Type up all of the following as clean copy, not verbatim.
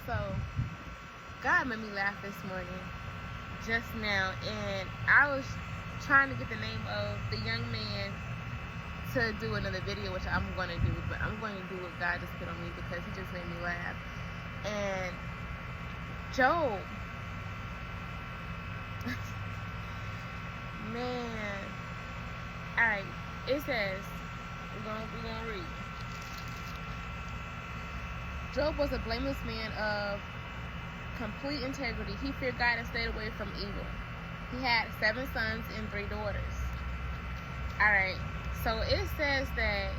So God made me laugh this morning, just now, and I was trying to get the name of the young man to do another video, which I'm going to do, but I'm going to do what God just put on me because he just made me laugh. And Job, man, all right, it says, we're gonna read. Job was a blameless man of complete integrity. He feared God and stayed away from evil. He had 7 sons and 3 daughters. All right, so it says that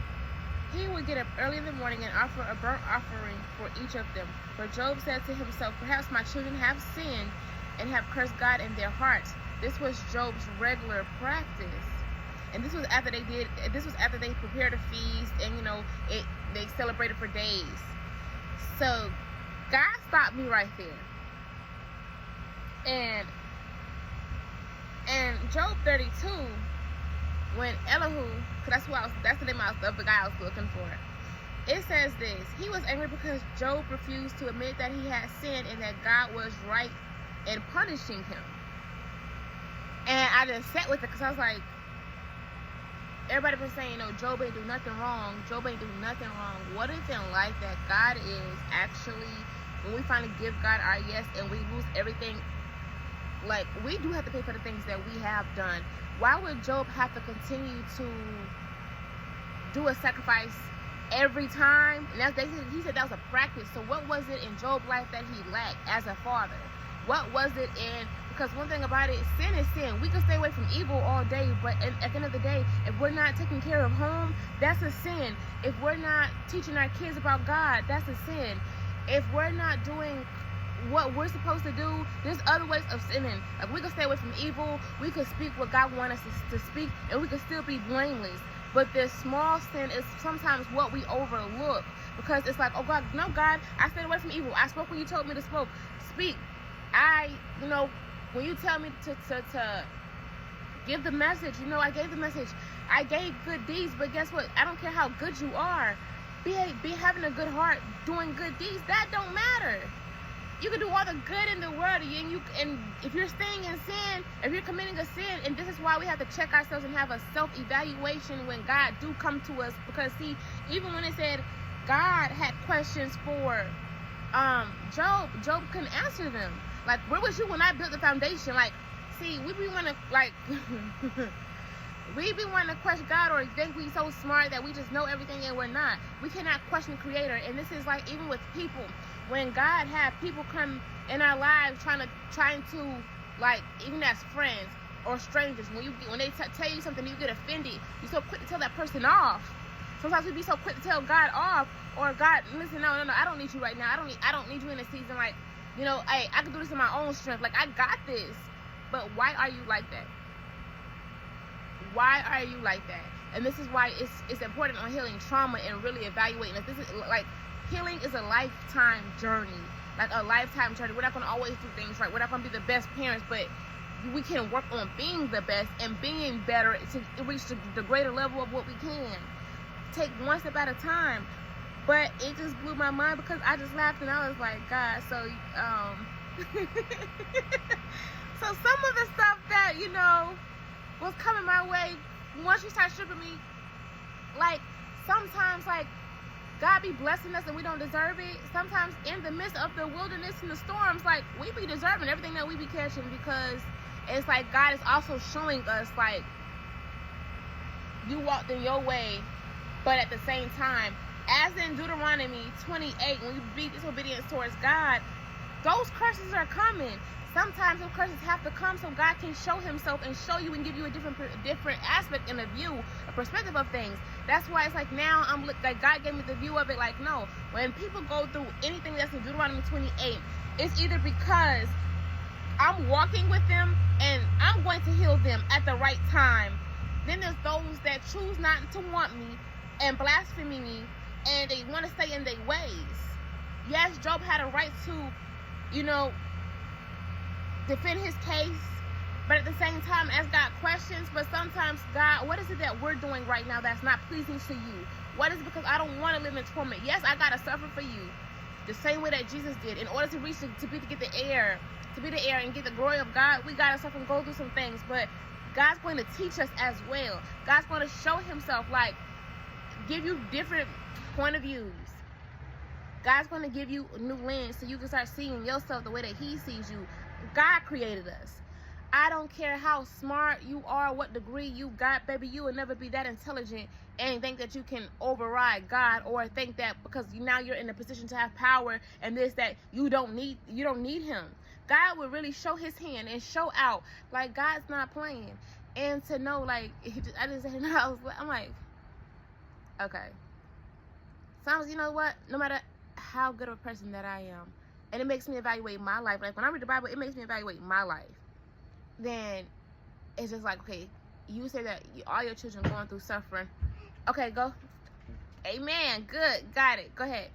he would get up early in the morning and offer a burnt offering for each of them. For Job said to himself, perhaps my children have sinned and have cursed God in their hearts. This was Job's regular practice. And this was after they prepared a feast, and they celebrated for days. So God stopped me right there. And Job 32, when Elihu, because that's the name of the guy I was looking for. It says this: he was angry because Job refused to admit that he had sinned and that God was right in punishing him. And I just sat with it because I was like, everybody been saying, Job ain't do nothing wrong. Job ain't do nothing wrong. What is in life that God is actually, when we finally give God our yes and we lose everything, like, we do have to pay for the things that we have done. Why would Job have to continue to do a sacrifice every time? And he said that was a practice. So what was it in Job's life that he lacked as a father? What was it in, because one thing about it, sin is sin. We can stay away from evil all day, but at the end of the day, if we're not taking care of home, that's a sin. If we're not teaching our kids about God, that's a sin. If we're not doing what we're supposed to do, there's other ways of sinning. Like, we can stay away from evil, we can speak what God wants us to speak, and we can still be blameless. But this small sin is sometimes what we overlook, because it's like, oh God, no, God, I stayed away from evil. I spoke when you told me to speak. When you tell me to give the message, I gave the message. I gave good deeds, but guess what? I don't care how good you are. Be having a good heart, doing good deeds, that don't matter. You can do all the good in the world, and if you're staying in sin, if you're committing a sin, and this is why we have to check ourselves and have a self-evaluation when God do come to us. Because see, even when it said God had questions for Job couldn't answer them. Like, where was you when I built the foundation? Like, see, we be wanting to question God, or think we so smart that we just know everything, and we're not. We cannot question the Creator. And this is like, even with people, when God had people come in our lives trying to like, even as friends or strangers, when they tell you something, you get offended. You're so quick to tell that person off. Sometimes we be so quick to tell God off, or God, listen, no, I don't need you right now. I don't need you in a season. Like, I can do this in my own strength. Like, I got this. But why are you like that? Why are you like that? And this is why it's important on healing trauma and really evaluating. This is like, healing is a lifetime journey. Like a lifetime journey. We're not going to always do things right. We're not going to be the best parents, but we can work on being the best and being better to reach the greater level of what we can. Take one step at a time. But it just blew my mind because I just laughed and I was like, God, so so some of the stuff that, was coming my way, once you start stripping me, like, sometimes, like, God be blessing us and we don't deserve it. Sometimes in the midst of the wilderness and the storms, like, we be deserving everything that we be catching, because it's like God is also showing us, like, you walked in your way, but at the same time, as in Deuteronomy 28, when you be disobedience towards God, those curses are coming. Sometimes those curses have to come so God can show himself and show you and give you a different aspect and a view, a perspective of things. That's why it's like, now I'm like, God gave me the view of it. Like, no, when people go through anything that's in Deuteronomy 28, it's either because I'm walking with them and I'm going to heal them at the right time. Then there's those that choose not to want me and blaspheme me, and they want to stay in their ways. Yes, Job had a right to, defend his case, but at the same time, ask God questions. But sometimes, God, what is it that we're doing right now that's not pleasing to you? What is it? Because I don't want to live in torment. Yes, I got to suffer for you. the same way that Jesus did. In order to reach to get the air, and get the glory of God, we gotta suffer and go through some things. But God's going to teach us as well. God's going to show himself, like, give you different point of views. God's going to give you a new lens so you can start seeing yourself the way that he sees you. God created us. I don't care how smart you are, what degree you got, baby, you will never be that intelligent and think that you can override God, or think that because now you're in a position to have power and this, that you don't need him. God will really show his hand and show out, like, God's not playing. And to know, like, I just said, I'm like, okay. Sometimes, you know what, no matter how good of a person that I am, and it makes me evaluate my life, like when I read the Bible, it makes me evaluate my life. Then it's just like, okay, you say that all your children going through suffering. Okay, go. Amen. Good. Got it. Go ahead.